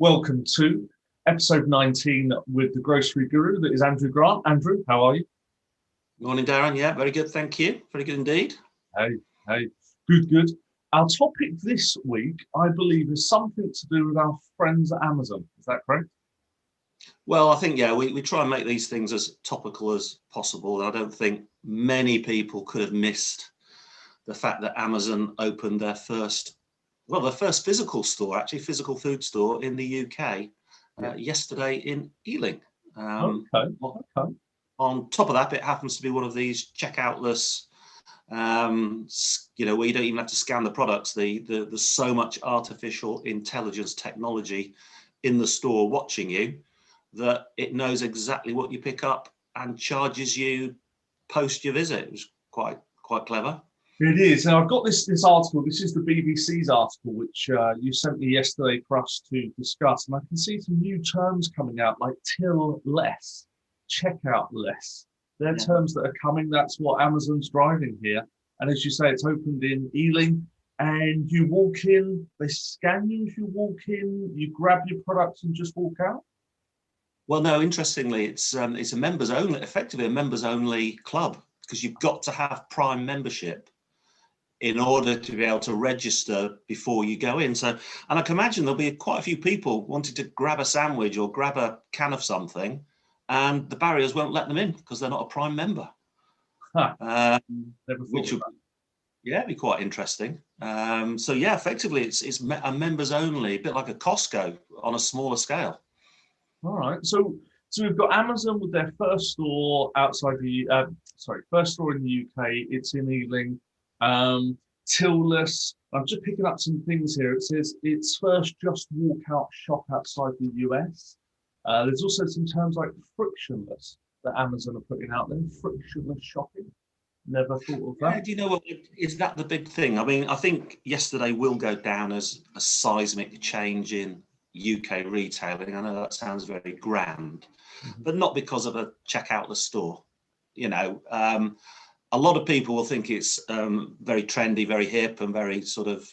Welcome to episode 19 with the grocery guru that is Andrew Grant. Andrew, how are you? Morning, Darren. Yeah, very good. Thank you. Very good indeed. Hey, good. Our topic this week, I believe, is something to do with our friends at Amazon. Is that correct? Well, I think, we try and make these things as topical as possible. I don't think many people could have missed the fact that Amazon opened their first physical store, actually physical food store in the UK yesterday in Ealing. Okay. On top of that, it happens to be one of these checkoutless, where you don't even have to scan the products. There's so much artificial intelligence technology in the store watching you that it knows exactly what you pick up and charges you post your visit. It was quite clever. It is. And I've got this article. This is the BBC's article, which you sent me yesterday for us to discuss. And I can see some new terms coming out like till less, checkout less. They're terms that are coming. That's what Amazon's driving here. And as you say, it's opened in Ealing. And you walk in, they scan you as you walk in, you grab your products and just walk out? Well, no, interestingly, it's a members only, effectively a members only club, because you've got to have Prime membership in order to be able to register before you go in. So, and I can imagine there'll be quite a few people wanting to grab a sandwich or grab a can of something, and the barriers won't let them in because they're not a Prime member. Which would be quite interesting. Effectively, it's a members only, a bit like a Costco on a smaller scale. All right. So we've got Amazon with their first store outside first store in the UK. It's in Ealing. Till-less. I'm just picking up some things here. It says it's first just walk out shop outside the US. There's also some terms like frictionless that Amazon are putting out there. Frictionless shopping. Never thought of that. Do you know what? Is that the big thing? I mean, I think yesterday will go down as a seismic change in UK retailing. I know that sounds very grand, but not because of a checkoutless store. A lot of people will think it's very trendy, very hip, and very sort of,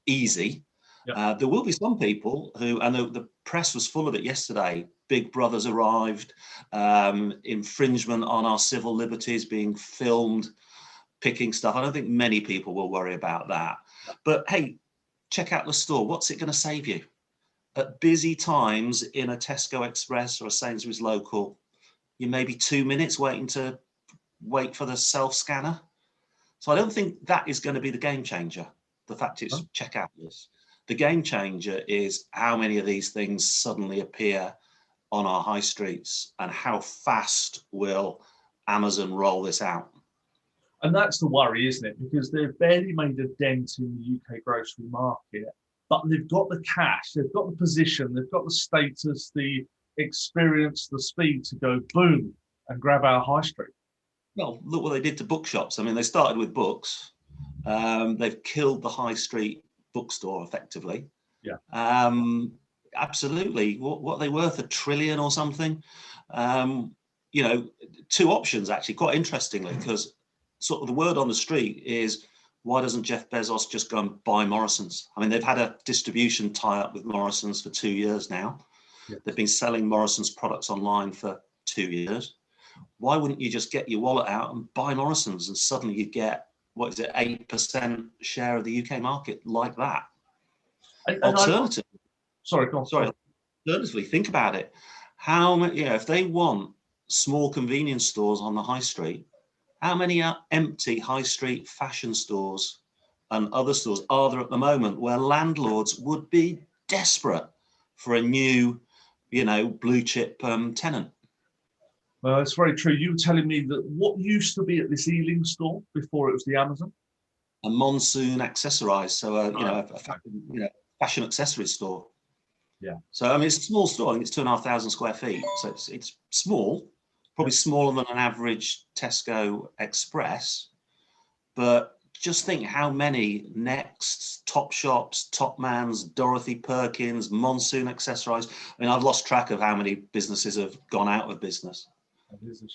easy. Yep. There will be some people who, and the press was full of it yesterday, Big Brother's arrived, infringement on our civil liberties, being filmed, picking stuff. I don't think many people will worry about that. But hey, check out the store. What's it going to save you? At busy times in a Tesco Express or a Sainsbury's local, you may be 2 minutes wait for the self-scanner. So I don't think that is going to be the game changer, the fact it's checkoutless. The game changer is how many of these things suddenly appear on our high streets and how fast will Amazon roll this out. And that's the worry, isn't it? Because they've barely made a dent in the UK grocery market, but they've got the cash, they've got the position, they've got the status, the experience, the speed to go boom and grab our high street. Well, look what they did to bookshops. I mean, they started with books. They've killed the high street bookstore effectively. Yeah. Absolutely. What are they worth? $1 trillion or something? Two options actually, quite interestingly, because sort of the word on the street is, why doesn't Jeff Bezos just go and buy Morrison's? I mean, they've had a distribution tie-up with Morrison's for 2 years now. Yeah. They've been selling Morrison's products online for 2 years. Why wouldn't you just get your wallet out and buy Morrison's, and suddenly you get, 8% share of the UK market like that? Alternatively, think about it. How many, if they want small convenience stores on the high street, how many empty high street fashion stores and other stores are there at the moment where landlords would be desperate for a new, blue chip tenant? Well, it's very true. You were telling me that what used to be at this Ealing store before it was the Amazon? A Monsoon Accessorized, so a fashion accessory store. Yeah. So I mean, it's a small store. I think it's 2,500 square feet. So it's small, probably smaller than an average Tesco Express. But just think how many Next, Topshops, Topmans, Dorothy Perkins, Monsoon Accessorized. I mean, I've lost track of how many businesses have gone out of business.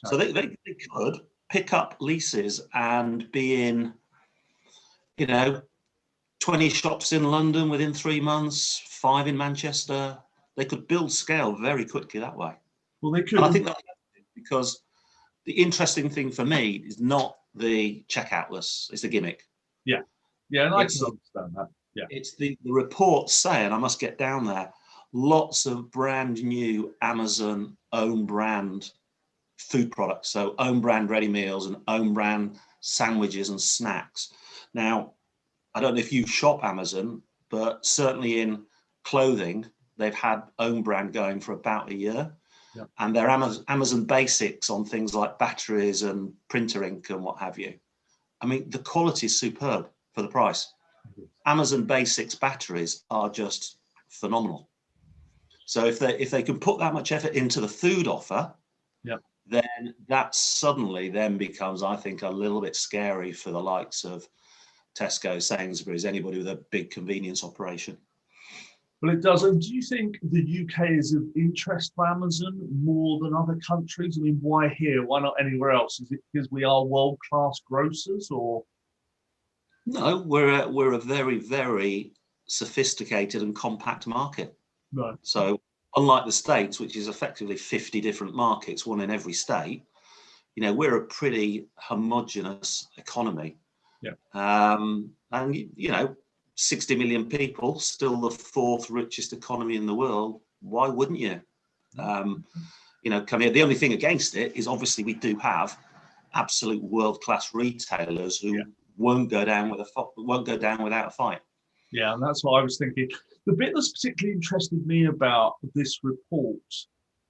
So they could pick up leases and be in, 20 20 shops in London within 3 months, 5 in Manchester. They could build scale very quickly that way. Well, they could. And I think that's because the interesting thing for me is not the checkout-less, it's the gimmick. Yeah, and I can understand that. Yeah, it's the reports say, and I must get down there, lots of brand new Amazon own brand food products, so own brand ready meals and own brand sandwiches and snacks. Now, I don't know if you shop Amazon, but certainly in clothing, they've had own brand going for about a year. Yeah. And their Amazon basics on things like batteries and printer ink and what have you. I mean, the quality is superb for the price. Amazon basics batteries are just phenomenal. So if they can put that much effort into the food offer, then that suddenly then becomes, I think, a little bit scary for the likes of Tesco, Sainsbury's, anybody with a big convenience operation. Well, it does. And do you think the UK is of interest to Amazon more than other countries? I mean, why here? Why not anywhere else? Is it because we are world-class grocers, or? No, we're a very, very sophisticated and compact market. Right. So unlike the States, which is effectively 50 different markets, one in every state, we're a pretty homogenous economy. Yeah. And 60 million people, still the 4th richest economy in the world. Why wouldn't you? Come here. The only thing against it is obviously we do have absolute world-class retailers who won't go down without a fight. Yeah, and that's what I was thinking. The bit that's particularly interested me about this report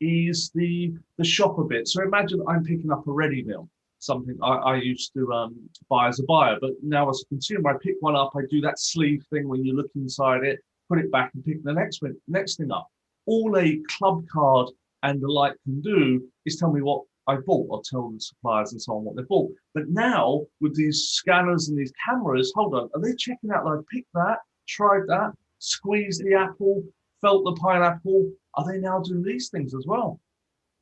is the shopper bit. So imagine I'm picking up a ready meal, something I used to buy as a buyer, but now as a consumer, I pick one up, I do that sleeve thing when you look inside it, put it back and pick the next thing up. All a club card and the like can do is tell me what I bought, or tell the suppliers and so on what they bought. But now with these scanners and these cameras, hold on, are they checking out like pick that, tried that, squeezed the apple, felt the pineapple? Are they now doing these things as well?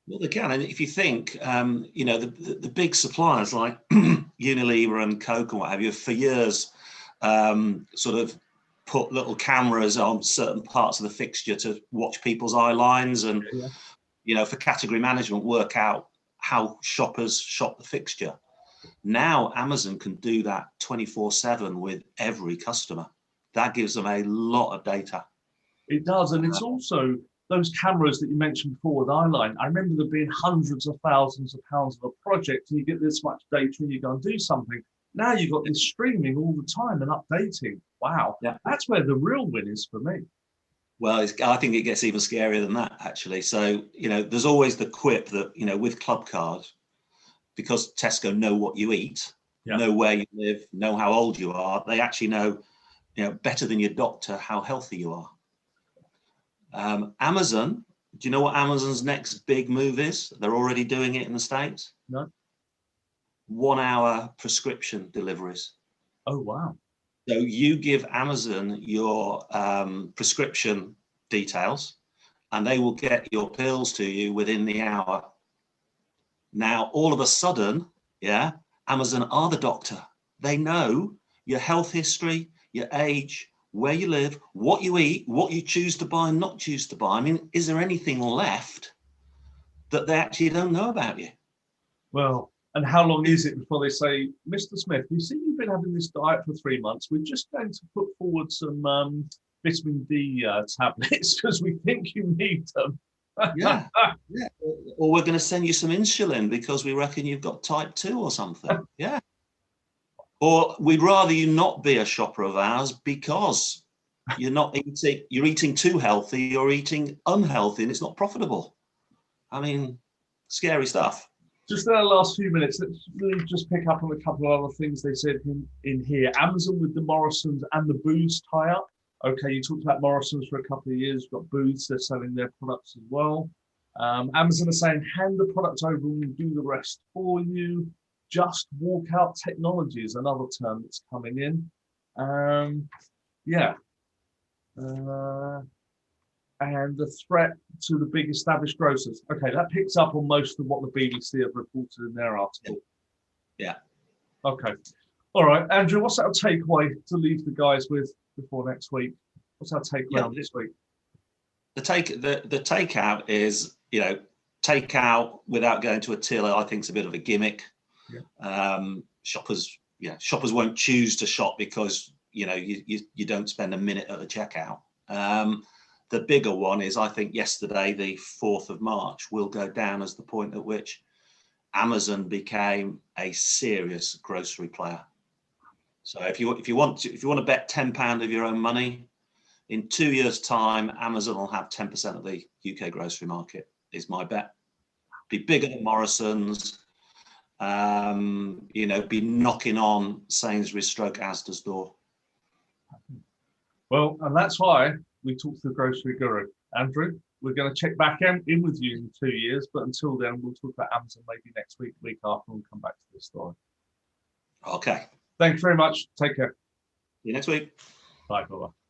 Well, they can. And if you think, the big suppliers like Unilever and Coke and what have you, for years, sort of put little cameras on certain parts of the fixture to watch people's eye lines and, for category management, work out how shoppers shop the fixture. Now, Amazon can do that 24/7 with every customer. That gives them a lot of data. It does. And it's also those cameras that you mentioned before with Eyeline. I remember there being hundreds of thousands of pounds of a project, and you get this much data and you go and do something. Now you've got this streaming all the time and updating. Wow. Yeah. That's where the real win is for me. Well, I think it gets even scarier than that, actually. So, there's always the quip that, with Club Card, because Tesco know what you eat, know where you live, know how old you are, they actually know, better than your doctor how healthy you are. Amazon, do you know what Amazon's next big move is? They're already doing it in the States. No. 1 hour prescription deliveries. Oh, wow. So you give Amazon your prescription details and they will get your pills to you within the hour. Now, all of a sudden, Amazon are the doctor. They know your health history, your age, where you live, what you eat, what you choose to buy and not choose to buy. I mean, is there anything left that they actually don't know about you? Well, and how long is it before they say, Mr. Smith, we see you've been having this diet for 3 months. We're just going to put forward some vitamin D tablets because we think you need them. Yeah. Or we're going to send you some insulin because we reckon you've got type 2 or something. Yeah. Or we'd rather you not be a shopper of ours because you're eating too healthy, you're eating unhealthy and it's not profitable. I mean, scary stuff. Just in our last few minutes, let's really just pick up on a couple of other things they said in here. Amazon with the Morrisons and the Booths tie-up. Okay, you talked about Morrisons for a couple of years. We've got Booths, they're selling their products as well. Amazon are saying, hand the product over and we'll do the rest for you. Just walk out technology is another term that's coming in. And the threat to the big established grocers. Okay, that picks up on most of what the BBC have reported in their article. Yeah. Okay. All right, Andrew, what's that takeaway to leave the guys with? before next week? What's our take Yeah. round this week? The takeout is, takeout without going to a till. I think is a bit of a gimmick. Yeah. Shoppers won't choose to shop because you don't spend a minute at the checkout. The bigger one is, I think yesterday, the 4th of March, will go down as the point at which Amazon became a serious grocery player. So if you want to bet £10 of your own money, in 2 years' time, Amazon will have 10% of the UK grocery market, is my bet. Be bigger than Morrison's, be knocking on Sainsbury's stroke Asda's door. Well, and that's why we talked to the grocery guru. Andrew, we're going to check back in with you in 2 years, but until then, we'll talk about Amazon maybe next week, week after, and we'll come back to this story. Okay. Thanks very much. Take care. See you next week. Bye. Bye-bye.